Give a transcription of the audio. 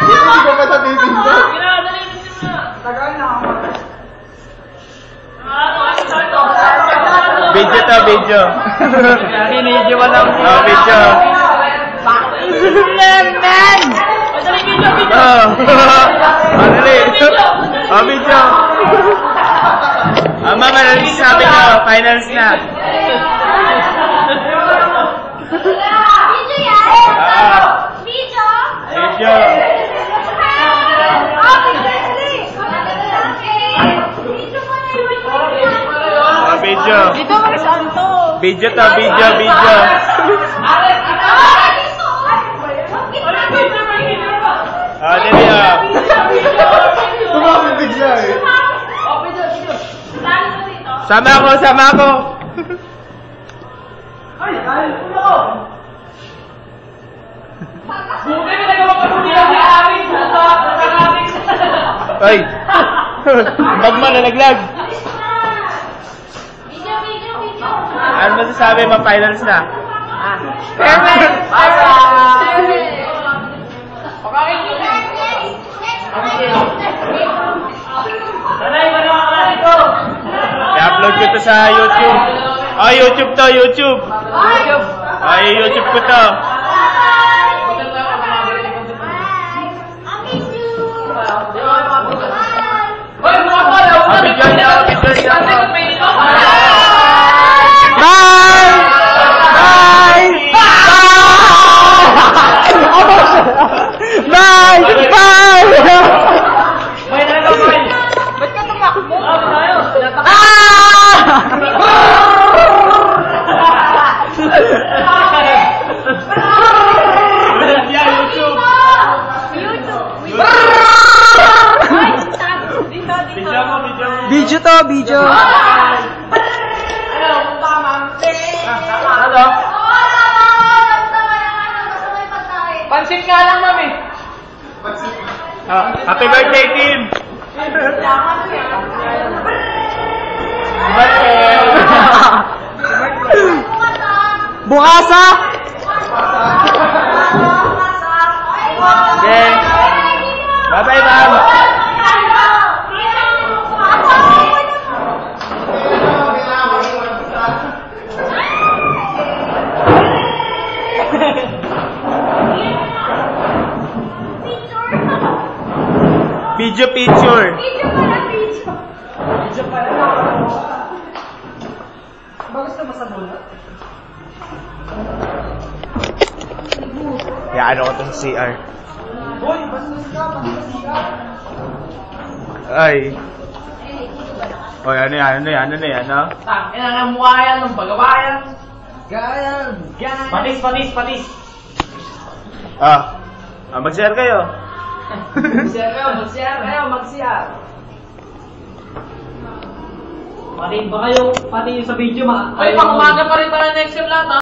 Hindi ko pa sabihin ko. Tagal na ako. Video to, video. Video mo lang. Oh, video. Man! Oh. Madali. Oh, video. Mama, ano sabi ko? Finals na. Video yan? Video? Video. Oh, video. Dito mo saan to? Video to, video, video. Ah, dali ah. Tumapit bigla eh. Sama ako, sama ako. Ay. Bagma nalaglag. Ano masasabi mo, finals na? I-upload ko to sa YouTube. Oh, YouTube to, YouTube. Ay, YouTube ko to. Video to, video. Hello? Pansin nga lang, mami. Happy birthday, team! Birthday! Bukasa! Okay. Bye-bye, ma'am! Video picture. Video pala. Ba gusto mo sa dulo? Yan ako itong CR. Boy, bastos ka. Ay. Oy, ano yan, no? Tangina nga mukha yan, ng bagawayan. Gayan. Patis. Ah. Mag-share kayo. Mag-share kayo. Pati ba kayo, pati sa video ay pang umaga pa rin para next time lahat.